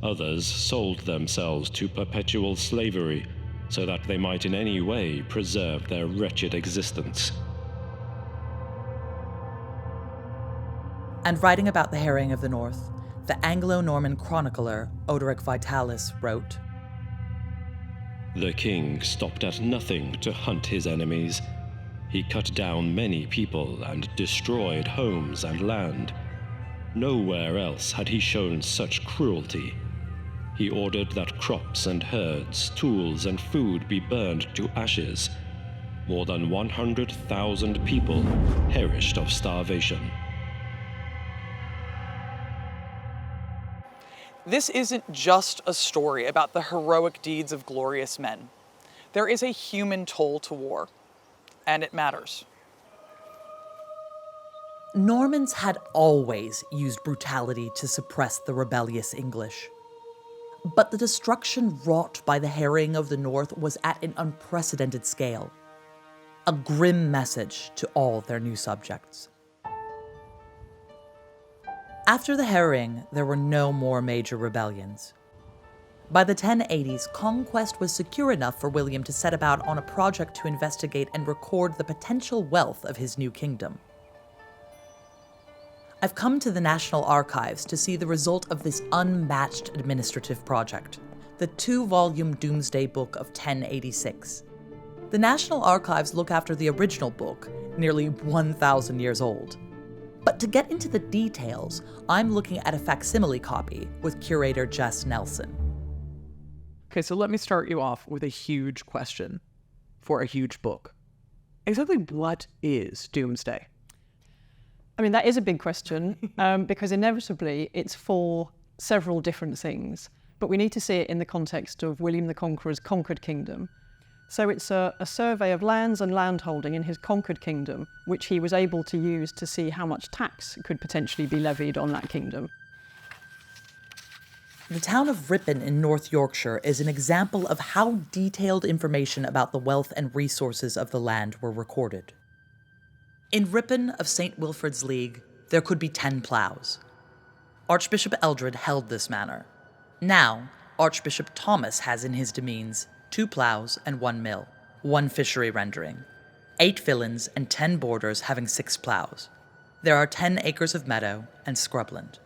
Others sold themselves to perpetual slavery, so that they might in any way preserve their wretched existence. And writing about the harrying of the North, the Anglo-Norman chronicler Odoric Vitalis wrote, The king stopped at nothing to hunt his enemies. He cut down many people and destroyed homes and land. Nowhere else had he shown such cruelty. He ordered that crops and herds, tools and food be burned to ashes. More than 100,000 people perished of starvation. This isn't just a story about the heroic deeds of glorious men. There is a human toll to war, and it matters. Normans had always used brutality to suppress the rebellious English. But the destruction wrought by the harrying of the North was at an unprecedented scale, a grim message to all their new subjects. After the harrying, there were no more major rebellions. By the 1080s, conquest was secure enough for William to set about on a project to investigate and record the potential wealth of his new kingdom. I've come to the National Archives to see the result of this unmatched administrative project, the 2-volume Domesday Book of 1086. The National Archives look after the original book, nearly 1,000 years old. But to get into the details, I'm looking at a facsimile copy with curator Jess Nelson. Okay, so let me start you off with a huge question for a huge book. Exactly what is Domesday? I mean, that is a big question because inevitably it's for several different things, but we need to see it in the context of William the Conqueror's conquered kingdom. So it's a survey of lands and landholding in his conquered kingdom, which he was able to use to see how much tax could potentially be levied on that kingdom. The town of Ripon in North Yorkshire is an example of how detailed information about the wealth and resources of the land were recorded. In Ripon of St. Wilfrid's League, there could be 10 ploughs. Archbishop Eldred held this manor. Now, Archbishop Thomas has in his demesnes 2 ploughs and 1 mill, 1 fishery rendering, 8 villeins and 10 borders having 6 ploughs. There are 10 acres of meadow and scrubland.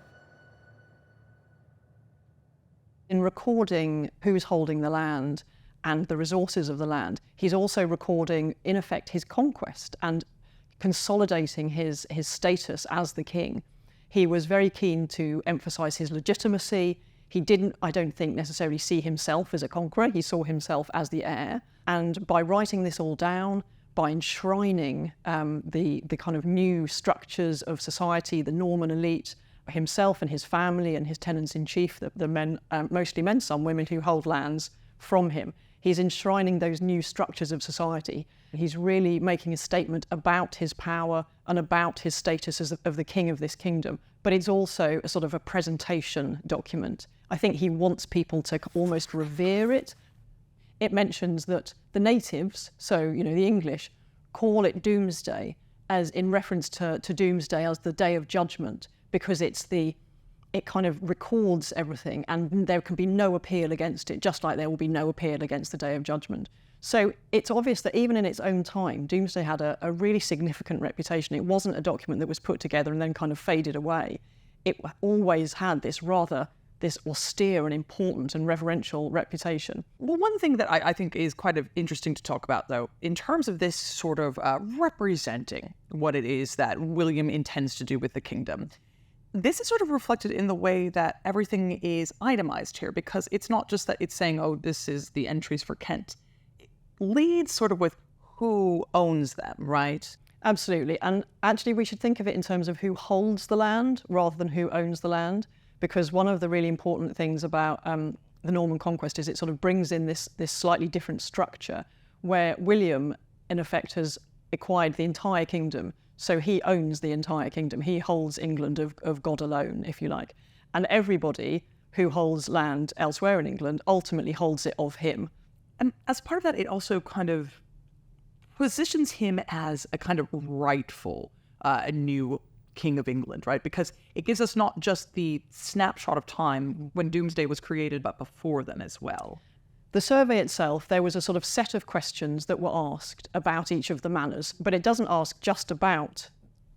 In recording who's holding the land and the resources of the land, he's also recording, in effect, his conquest and consolidating his status as the king. He was very keen to emphasize his legitimacy. He didn't, I don't think, necessarily see himself as a conqueror. He saw himself as the heir. And by writing this all down, by enshrining the kind of new structures of society, the Norman elite, himself and his family and his tenants-in-chief, the men, mostly men, some women who hold lands from him, he's enshrining those new structures of society. He's really making a statement about his power and about his status as of the king of this kingdom. But it's also a sort of a presentation document. I think he wants people to almost revere it. It mentions that the natives, so the English, call it Doomsday as in reference to Doomsday as the Day of Judgment, because it kind of records everything and there can be no appeal against it, just like there will be no appeal against the Day of Judgment. So it's obvious that even in its own time, Domesday had a really significant reputation. It wasn't a document that was put together and then kind of faded away. It always had this austere and important and reverential reputation. Well, one thing that I think is quite interesting to talk about, though, in terms of this sort of representing what it is that William intends to do with the kingdom, this is sort of reflected in the way that everything is itemized here, because it's not just that it's saying, oh, this is the entries for Kent. It leads sort of with who owns them, right? Absolutely. And actually, we should think of it in terms of who holds the land rather than who owns the land, because one of the really important things about the Norman Conquest is it sort of brings in this slightly different structure where William, in effect, has acquired the entire kingdom. So he owns the entire kingdom. He holds England of God alone, if you like. And everybody who holds land elsewhere in England ultimately holds it of him. And as part of that, it also kind of positions him as a kind of rightful new King of England, right? Because it gives us not just the snapshot of time when Domesday was created, but before then as well. The survey itself, there was a sort of set of questions that were asked about each of the manors, but it doesn't ask just about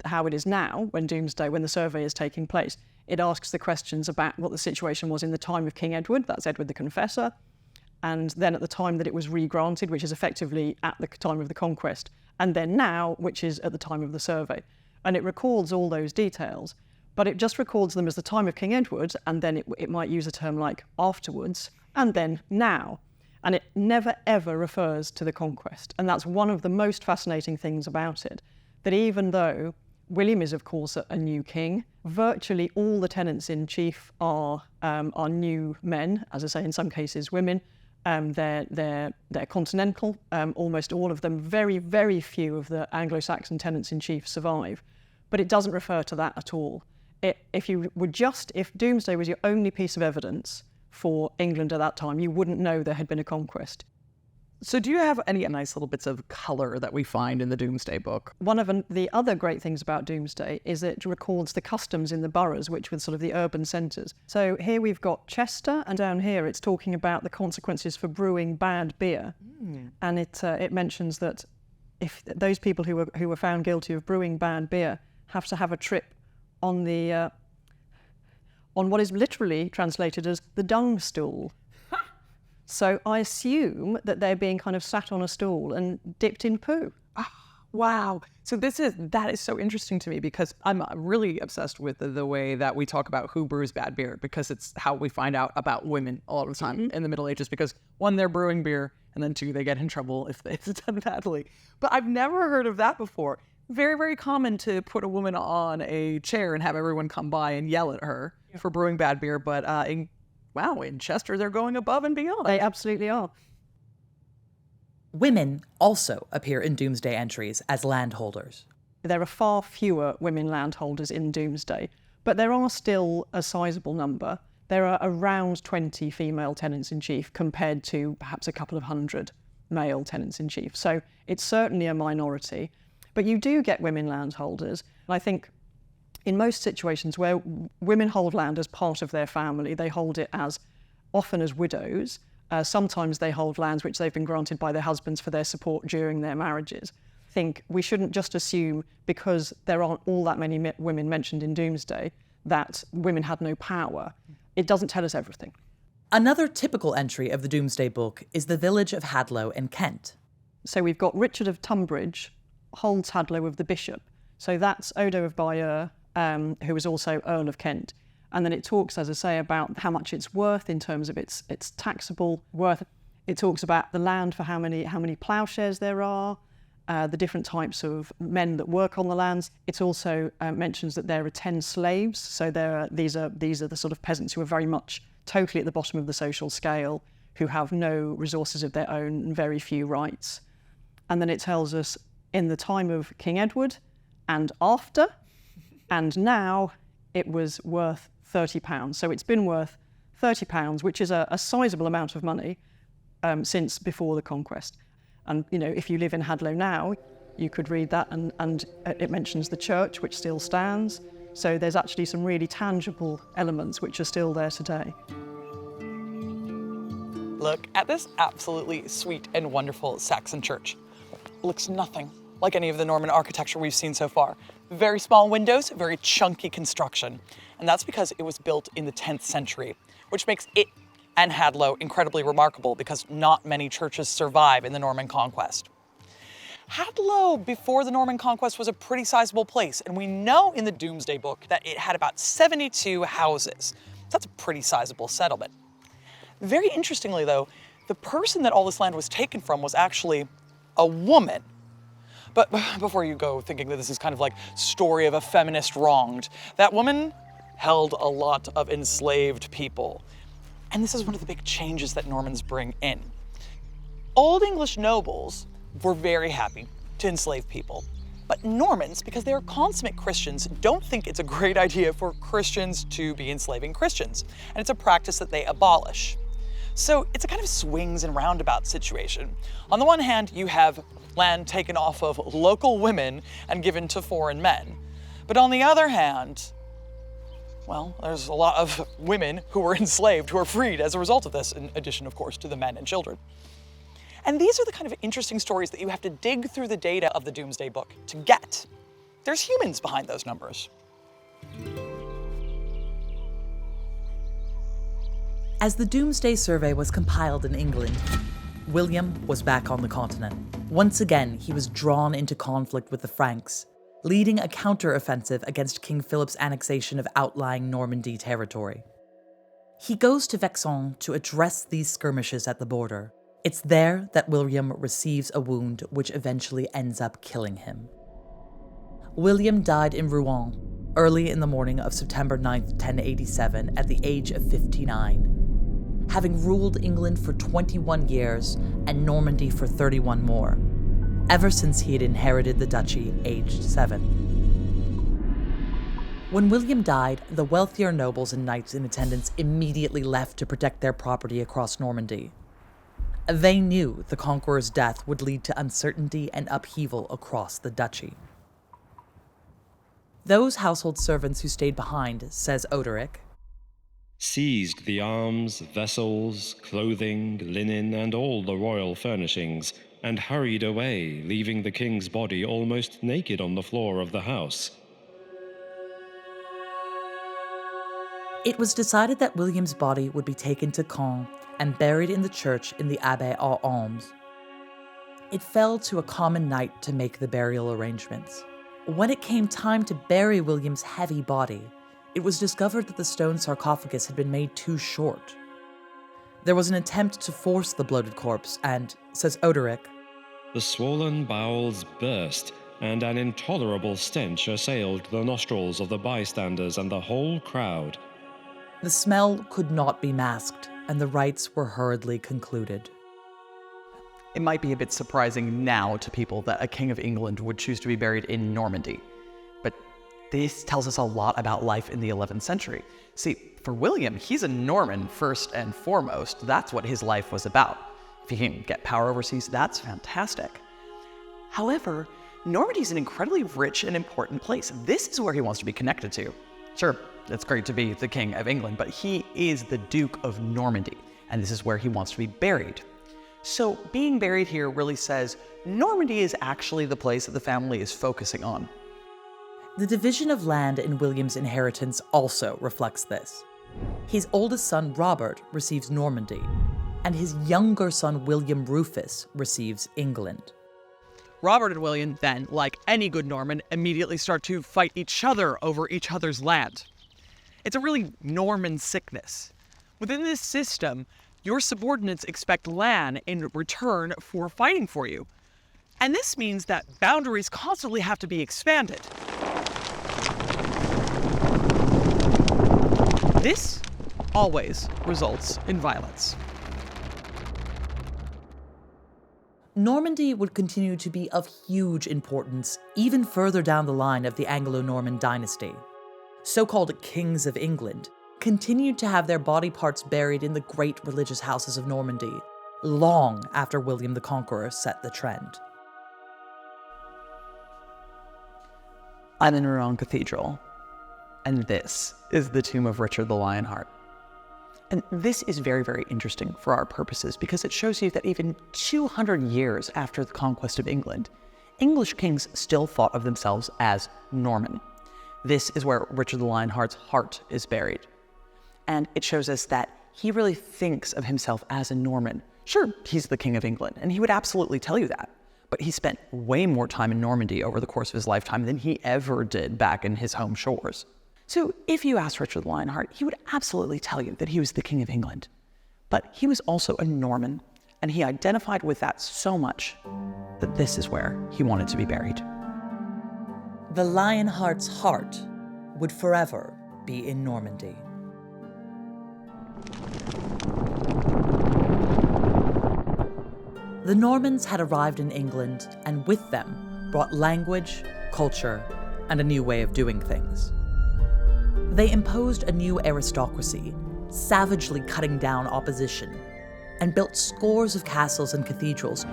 how it is now when the survey is taking place. It asks the questions about what the situation was in the time of King Edward, that's Edward the Confessor, and then at the time that it was re-granted, which is effectively at the time of the conquest, and then now, which is at the time of the survey. And it records all those details, but it just records them as the time of King Edward, and then it might use a term like afterwards, and then now. And it never ever refers to the conquest. And that's one of the most fascinating things about it, that even though William is, of course, a new king, virtually all the tenants-in-chief are new men, as I say, in some cases women. They're continental, almost all of them. Very, very few of the Anglo-Saxon tenants-in-chief survive. But it doesn't refer to that at all. If Domesday was your only piece of evidence for England at that time, you wouldn't know there had been a conquest. So do you have any nice little bits of colour that we find in the Domesday Book? One of the other great things about Domesday is it records the customs in the boroughs, which were sort of the urban centres. So here we've got Chester, and down here it's talking about the consequences for brewing bad beer. And it mentions that if those people who were found guilty of brewing bad beer have to have a trip on on what is literally translated as the dung stool. So I assume that they're being kind of sat on a stool and dipped in poo. Wow. So that is so interesting to me, because I'm really obsessed with the way that we talk about who brews bad beer, because it's how we find out about women all the time in the Middle Ages, because one, they're brewing beer, and then two, they get in trouble if it's done badly. But I've never heard of that before. Very, very common to put a woman on a chair and have everyone come by and yell at her for brewing bad beer. But in Chester, they're going above and beyond. They absolutely are. Women also appear in Domesday entries as landholders. There are far fewer women landholders in Domesday, but there are still a sizable number. There are around 20 female tenants-in-chief compared to perhaps a couple of hundred male tenants-in-chief. So it's certainly a minority. But you do get women landholders. I think in most situations where women hold land as part of their family, they hold it often as widows. Sometimes they hold lands which they've been granted by their husbands for their support during their marriages. I think we shouldn't just assume, because there aren't all that many women mentioned in Domesday, that women had no power. It doesn't tell us everything. Another typical entry of the Domesday Book is the village of Hadlow in Kent. So we've got Richard of Tunbridge holds Hadlow of the Bishop. So that's Odo of Bayeux, who was also Earl of Kent. And then it talks, as I say, about how much it's worth in terms of its taxable worth. It talks about the land, for how many ploughshares there are, the different types of men that work on the lands. It also mentions that there are 10 slaves. So these are the sort of peasants who are very much totally at the bottom of the social scale, who have no resources of their own and very few rights. And then it tells us in the time of King Edward and after, and now it was worth £30. So it's been worth £30, which is a sizable amount of money since before the conquest. And, if you live in Hadlow now, you could read that, and it mentions the church, which still stands. So there's actually some really tangible elements which are still there today. Look at this absolutely sweet and wonderful Saxon church. Looks nothing like any of the Norman architecture we've seen so far. Very small windows, very chunky construction. And that's because it was built in the 10th century, which makes it and Hadlow incredibly remarkable, because not many churches survive in the Norman Conquest. Hadlow, before the Norman Conquest, was a pretty sizable place, and we know in the Domesday Book that it had about 72 houses. That's a pretty sizable settlement. Very interestingly, though, the person that all this land was taken from was actually a woman. But before you go thinking that this is kind of like story of a feminist wronged, that woman held a lot of enslaved people. And this is one of the big changes that Normans bring in. Old English nobles were very happy to enslave people. But Normans, because they are consummate Christians, don't think it's a great idea for Christians to be enslaving Christians. And it's a practice that they abolish. So it's a kind of swings and roundabout situation. On the one hand, you have land taken off of local women and given to foreign men. But on the other hand, well, there's a lot of women who were enslaved, who were freed as a result of this, in addition, of course, to the men and children. And these are the kind of interesting stories that you have to dig through the data of the Domesday Book to get. There's humans behind those numbers. As the Domesday Survey was compiled in England, William was back on the continent. Once again, he was drawn into conflict with the Franks, leading a counter-offensive against King Philip's annexation of outlying Normandy territory. He goes to Vexin to address these skirmishes at the border. It's there that William receives a wound which eventually ends up killing him. William died in Rouen early in the morning of September 9th, 1087, at the age of 59, having ruled England for 21 years and Normandy for 31 more, ever since he had inherited the duchy aged 7. When William died, the wealthier nobles and knights in attendance immediately left to protect their property across Normandy. They knew the Conqueror's death would lead to uncertainty and upheaval across the duchy. Those household servants who stayed behind, says Odoric, seized the arms, vessels, clothing, linen, and all the royal furnishings, and hurried away, leaving the king's body almost naked on the floor of the house. It was decided that William's body would be taken to Caen and buried in the church in the Abbaye aux Almes. It fell to a common knight to make the burial arrangements. When it came time to bury William's heavy body, it was discovered that the stone sarcophagus had been made too short. There was an attempt to force the bloated corpse, and, says Odoric, the swollen bowels burst, and an intolerable stench assailed the nostrils of the bystanders and the whole crowd. The smell could not be masked, and the rites were hurriedly concluded. It might be a bit surprising now to people that a king of England would choose to be buried in Normandy, but this tells us a lot about life in the 11th century. See, for William, he's a Norman first and foremost. That's what his life was about. If he can get power overseas, that's fantastic. However, Normandy is an incredibly rich and important place. This is where he wants to be connected to. Sure, it's great to be the king of England, but he is the Duke of Normandy, and this is where he wants to be buried. So being buried here really says Normandy is actually the place that the family is focusing on. The division of land in William's inheritance also reflects this. His oldest son, Robert, receives Normandy, and his younger son, William Rufus, receives England. Robert and William then, like any good Norman, immediately start to fight each other over each other's land. It's a really Norman sickness. Within this system, your subordinates expect land in return for fighting for you. And this means that boundaries constantly have to be expanded. This always results in violence. Normandy would continue to be of huge importance even further down the line of the Anglo-Norman dynasty. So-called kings of England continued to have their body parts buried in the great religious houses of Normandy, long after William the Conqueror set the trend. I'm in Rouen Cathedral, and this is the tomb of Richard the Lionheart. And this is very, very interesting for our purposes because it shows you that even 200 years after the conquest of England, English kings still thought of themselves as Norman. This is where Richard the Lionheart's heart is buried. And it shows us that he really thinks of himself as a Norman. Sure, he's the king of England, and he would absolutely tell you that. But he spent way more time in Normandy over the course of his lifetime than he ever did back in his home shores. So if you asked Richard the Lionheart, he would absolutely tell you that he was the king of England. But he was also a Norman, and he identified with that so much that this is where he wanted to be buried. The Lionheart's heart would forever be in Normandy. The Normans had arrived in England and with them brought language, culture, and a new way of doing things. They imposed a new aristocracy, savagely cutting down opposition, and built scores of castles and cathedrals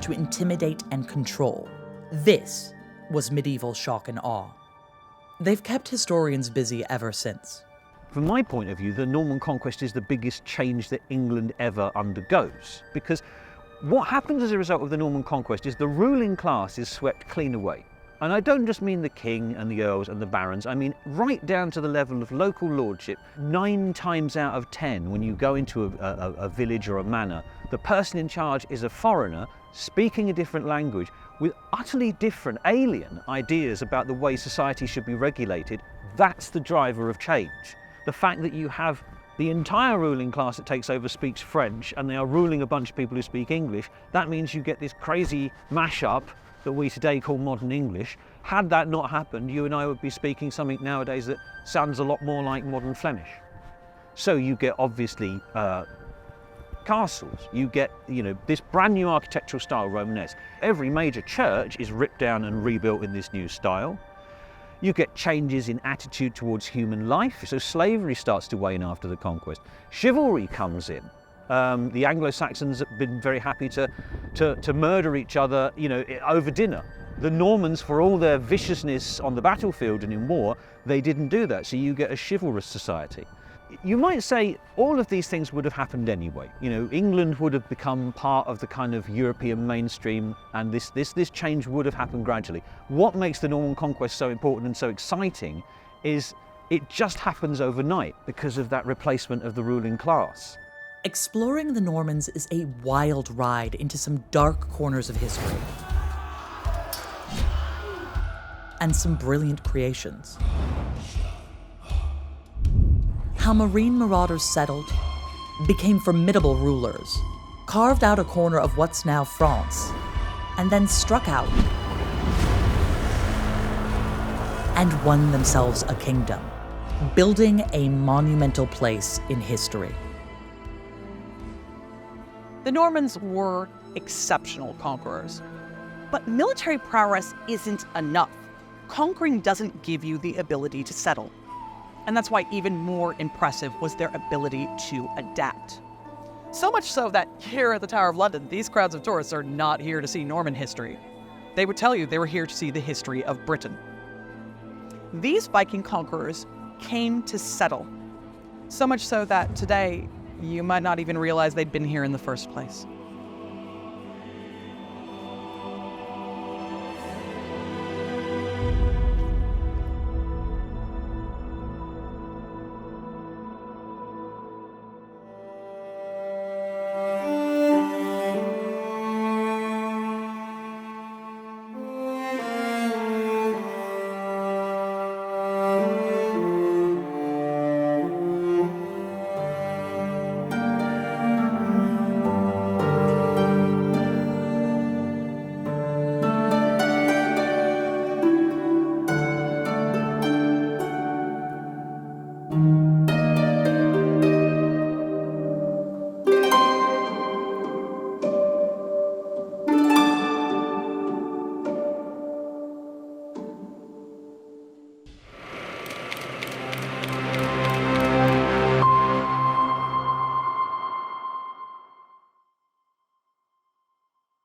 to intimidate and control. This was medieval shock and awe. They've kept historians busy ever since. From my point of view, the Norman conquest is the biggest change that England ever undergoes, because what happens as a result of the Norman conquest is the ruling class is swept clean away. And I don't just mean the king and the earls and the barons, I mean right down to the level of local lordship. 9 times out of 10, when you go into a village or a manor, the person in charge is a foreigner speaking a different language with utterly different, alien ideas about the way society should be regulated. That's the driver of change. The fact that you have the entire ruling class that takes over speaks French and they are ruling a bunch of people who speak English, that means you get this crazy mashup that we today call modern English. Had that not happened, you and I would be speaking something nowadays that sounds a lot more like modern Flemish. So you get obviously castles, you get, this brand new architectural style, Romanesque. Every major church is ripped down and rebuilt in this new style. You get changes in attitude towards human life, so slavery starts to wane after the conquest. Chivalry comes in. The Anglo-Saxons have been very happy to murder each other, over dinner. The Normans, for all their viciousness on the battlefield and in war, they didn't do that, so you get a chivalrous society. You might say all of these things would have happened anyway. England would have become part of the kind of European mainstream, and this change would have happened gradually. What makes the Norman conquest so important and so exciting is it just happens overnight because of that replacement of the ruling class. Exploring the Normans is a wild ride into some dark corners of history. And some brilliant creations. How marine marauders settled, became formidable rulers, carved out a corner of what's now France, and then struck out and won themselves a kingdom, building a monumental place in history. The Normans were exceptional conquerors. But military prowess isn't enough. Conquering doesn't give you the ability to settle. And that's why even more impressive was their ability to adapt. So much so that here at the Tower of London, these crowds of tourists are not here to see Norman history. They would tell you they were here to see the history of Britain. These Viking conquerors came to settle. So much so that today, you might not even realize they'd been here in the first place.